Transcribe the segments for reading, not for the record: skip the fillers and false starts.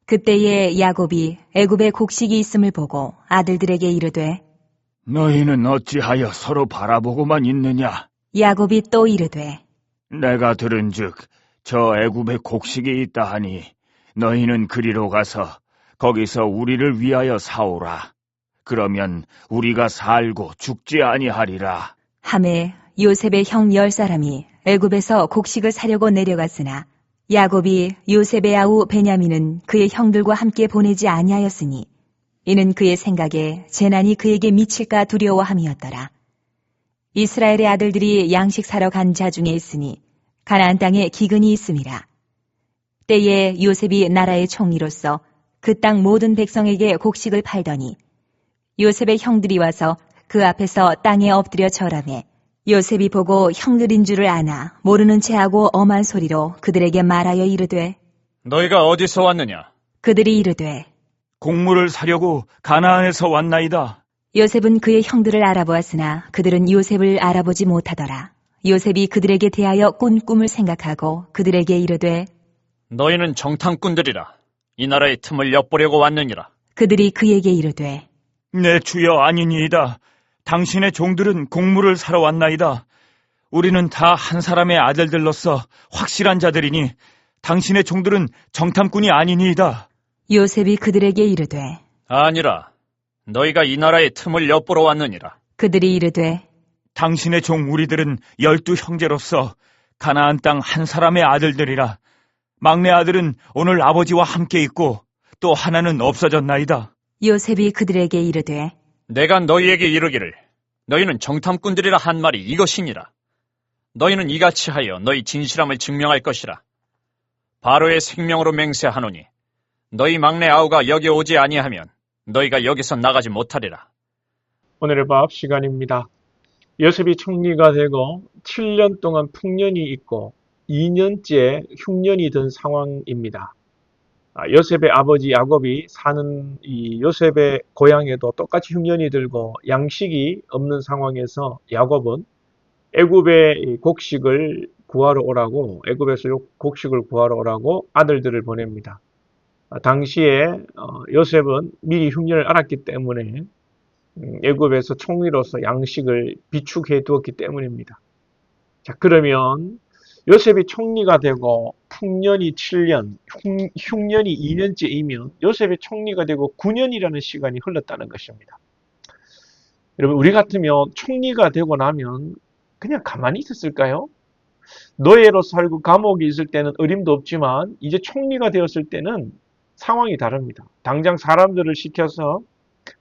그때에 야곱이 애굽에 곡식이 있음을 보고 아들들에게 이르되 너희는 어찌하여 서로 바라보고만 있느냐? 야곱이 또 이르되 내가 들은즉 저 애굽에 곡식이 있다 하니 너희는 그리로 가서 거기서 우리를 위하여 사오라. 그러면 우리가 살고 죽지 아니하리라. 하매 요셉의 형 10사람이 애굽에서 곡식을 사려고 내려갔으나 야곱이 요셉의 아우 베냐민은 그의 형들과 함께 보내지 아니하였으니 이는 그의 생각에 재난이 그에게 미칠까 두려워함이었더라. 이스라엘의 아들들이 양식 사러 간 자 중에 있으니 가나안 땅에 기근이 있음이라. 때에 요셉이 나라의 총리로서 그 땅 모든 백성에게 곡식을 팔더니 요셉의 형들이 와서 그 앞에서 땅에 엎드려 절하매 요셉이 보고 형들인 줄을 아나 모르는 체하고 엄한 소리로 그들에게 말하여 이르되 너희가 어디서 왔느냐? 그들이 이르되 곡물을 사려고 가나안에서 왔나이다. 요셉은 그의 형들을 알아보았으나 그들은 요셉을 알아보지 못하더라. 요셉이 그들에게 대하여 꾼 꿈을 생각하고 그들에게 이르되 너희는 정탐꾼들이라. 이 나라의 틈을 엿보려고 왔느니라. 그들이 그에게 이르되 내 주여 아니니이다. 당신의 종들은 곡물을 사러 왔나이다. 우리는 다 한 사람의 아들들로서 확실한 자들이니 당신의 종들은 정탐꾼이 아니니이다. 요셉이 그들에게 이르되 아니라 너희가 이 나라의 틈을 엿보러 왔느니라. 그들이 이르되 당신의 종 우리들은 12 형제로서 가나안 땅 한 사람의 아들들이라. 막내 아들은 오늘 아버지와 함께 있고 또 하나는 없어졌나이다. 요셉이 그들에게 이르되 내가 너희에게 이르기를 너희는 정탐꾼들이라 한 말이 이것이니라. 너희는 이같이 하여 너희 진실함을 증명할 것이라. 바로의 생명으로 맹세하노니 너희 막내 아우가 여기 오지 아니하면 너희가 여기서 나가지 못하리라. 오늘의 밥 시간입니다. 요셉이 총리가 되고 7년 동안 풍년이 있고 2년째 흉년이 든 상황입니다. 요셉의 아버지 야곱이 사는 이 요셉의 고향에도 똑같이 흉년이 들고 양식이 없는 상황에서 야곱은 애굽의 곡식을 구하러 오라고 애굽에서 곡식을 구하러 오라고 아들들을 보냅니다. 당시에 요셉은 미리 흉년을 알았기 때문에 애굽에서 총리로서 양식을 비축해 두었기 때문입니다. 자, 그러면 요셉이 총리가 되고 풍년이 7년, 흉년이 2년째이면 요셉이 총리가 되고 9년이라는 시간이 흘렀다는 것입니다. 여러분, 우리 같으면 총리가 되고 나면 그냥 가만히 있었을까요? 노예로 살고 감옥에 있을 때는 어림도 없지만 이제 총리가 되었을 때는 상황이 다릅니다. 당장 사람들을 시켜서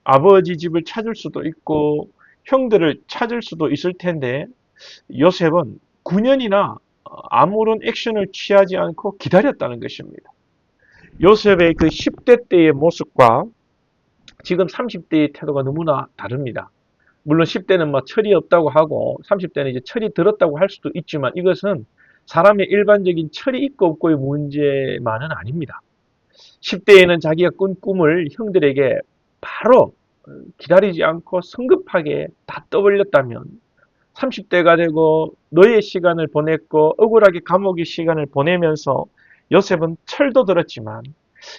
아버지 집을 찾을 수도 있고 형들을 찾을 수도 있을 텐데 요셉은 9년이나 아무런 액션을 취하지 않고 기다렸다는 것입니다. 요셉의 그 10대 때의 모습과 지금 30대의 태도가 너무나 다릅니다. 물론 10대는 뭐 철이 없다고 하고 30대는 이제 철이 들었다고 할 수도 있지만 이것은 사람의 일반적인 철이 있고 없고의 문제만은 아닙니다. 10대에는 자기가 꾼 꿈을 형들에게 바로 기다리지 않고 성급하게 다 떠벌렸다면 30대가 되고 노예 시간을 보냈고 억울하게 감옥의 시간을 보내면서 요셉은 철도 들었지만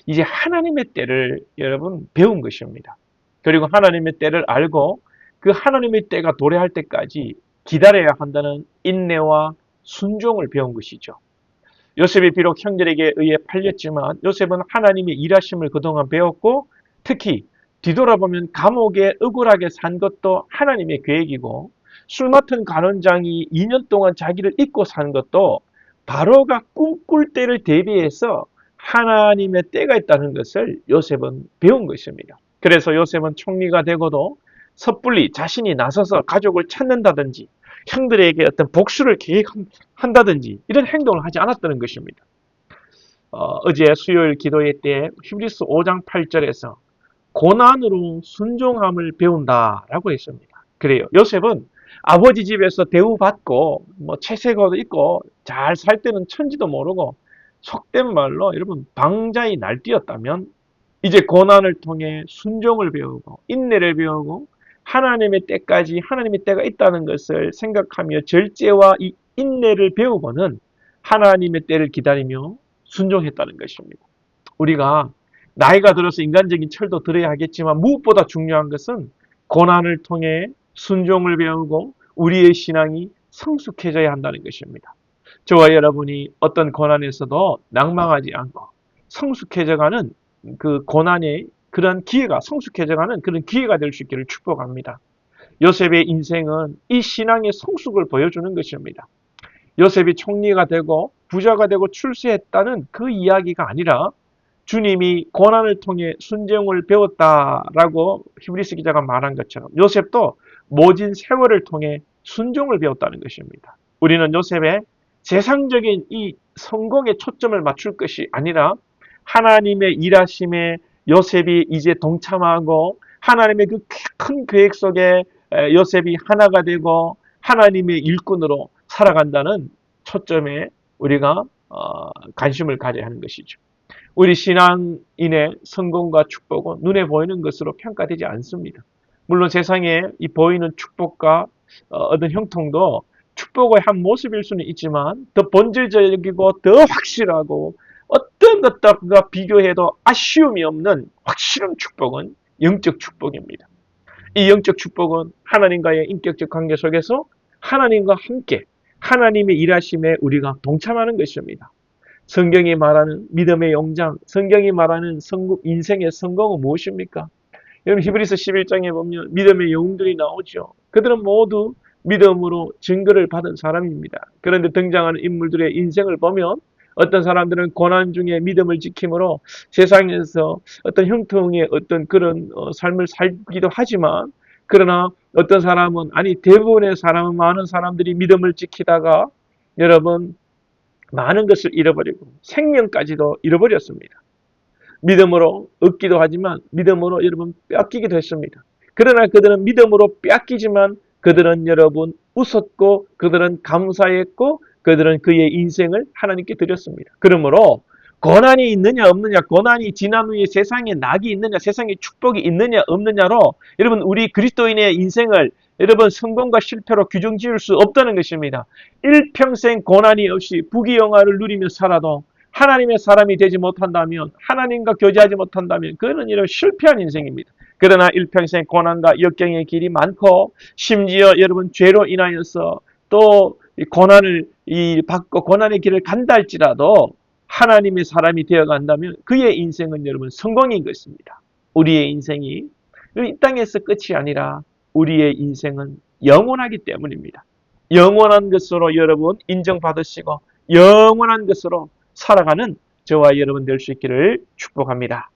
이제 하나님의 때를 여러분 배운 것입니다. 그리고 하나님의 때를 알고 그 하나님의 때가 도래할 때까지 기다려야 한다는 인내와 순종을 배운 것이죠. 요셉이 비록 형들에게 의해 팔렸지만 요셉은 하나님의 일하심을 그동안 배웠고 특히 뒤돌아보면 감옥에 억울하게 산 것도 하나님의 계획이고 술 맡은 간원장이 2년 동안 자기를 잊고 산 것도 바로가 꿈꿀 때를 대비해서 하나님의 때가 있다는 것을 요셉은 배운 것입니다. 그래서 요셉은 총리가 되고도 섣불리 자신이 나서서 가족을 찾는다든지 형들에게 어떤 복수를 계획한다든지 이런 행동을 하지 않았다는 것입니다. 어제 수요일 기도회 때 히브리서 5장 8절에서 고난으로 순종함을 배운다라고 했습니다. 그래요. 요셉은 아버지 집에서 대우받고 뭐 채색옷도 입고 잘 살 때는 천지도 모르고 속된 말로 여러분 방자히 날뛰었다면 이제 고난을 통해 순종을 배우고 인내를 배우고 하나님의 때까지 하나님의 때가 있다는 것을 생각하며 절제와 이 인내를 배우고는 하나님의 때를 기다리며 순종했다는 것입니다. 우리가 나이가 들어서 인간적인 철도 들어야 하겠지만 무엇보다 중요한 것은 고난을 통해 순종을 배우고 우리의 신앙이 성숙해져야 한다는 것입니다. 저와 여러분이 어떤 고난에서도 낭망하지 않고 성숙해져가는 그 고난의 그런 기회가 성숙해져가는 그런 기회가 될 수 있기를 축복합니다. 요셉의 인생은 이 신앙의 성숙을 보여주는 것입니다. 요셉이 총리가 되고 부자가 되고 출세했다는 그 이야기가 아니라 주님이 고난을 통해 순종을 배웠다라고 히브리서 기자가 말한 것처럼 요셉도 모진 세월을 통해 순종을 배웠다는 것입니다. 우리는 요셉의 세상적인 이 성공에 초점을 맞출 것이 아니라 하나님의 일하심에 요셉이 이제 동참하고 하나님의 그 큰 계획 속에 요셉이 하나가 되고 하나님의 일꾼으로 살아간다는 초점에 우리가 관심을 가져야 하는 것이죠. 우리 신앙인의 성공과 축복은 눈에 보이는 것으로 평가되지 않습니다. 물론 세상에 이 보이는 축복과 어떤 형통도 축복의 한 모습일 수는 있지만 더 본질적이고 더 확실하고 어떤 것과 비교해도 아쉬움이 없는 확실한 축복은 영적 축복입니다. 이 영적 축복은 하나님과의 인격적 관계 속에서 하나님과 함께 하나님의 일하심에 우리가 동참하는 것입니다. 성경이 말하는 믿음의 영장, 성경이 말하는 인생의 성공은 무엇입니까? 여러분 히브리서 11장에 보면 믿음의 영웅들이 나오죠. 그들은 모두 믿음으로 증거를 받은 사람입니다. 그런데 등장하는 인물들의 인생을 보면 어떤 사람들은 고난 중에 믿음을 지킴으로 세상에서 어떤 형통의 어떤 그런 삶을 살기도 하지만 그러나 어떤 사람은 대부분의 사람은 많은 사람들이 믿음을 지키다가 여러분 많은 것을 잃어버리고 생명까지도 잃어버렸습니다. 믿음으로 얻기도 하지만 믿음으로 여러분 뺏기기도 했습니다. 그러나 그들은 믿음으로 뺏기지만 그들은 여러분 웃었고 그들은 감사했고 그들은 그의 인생을 하나님께 드렸습니다. 그러므로 고난이 있느냐 없느냐, 고난이 지난 후에 세상에 낙이 있느냐, 세상에 축복이 있느냐 없느냐로 여러분 우리 그리스도인의 인생을 여러분 성공과 실패로 규정 지을 수 없다는 것입니다. 일평생 고난이 없이 부귀영화를 누리며 살아도 하나님의 사람이 되지 못한다면, 하나님과 교제하지 못한다면 그는 이런 실패한 인생입니다. 그러나 일평생 고난과 역경의 길이 많고 심지어 여러분 죄로 인하여서 또 고난을 받고 고난의 길을 간다 할지라도 하나님의 사람이 되어간다면 그의 인생은 여러분 성공인 것입니다. 우리의 인생이 이 땅에서 끝이 아니라 우리의 인생은 영원하기 때문입니다. 영원한 것으로 여러분 인정받으시고 영원한 것으로 살아가는 저와 여러분 될 수 있기를 축복합니다.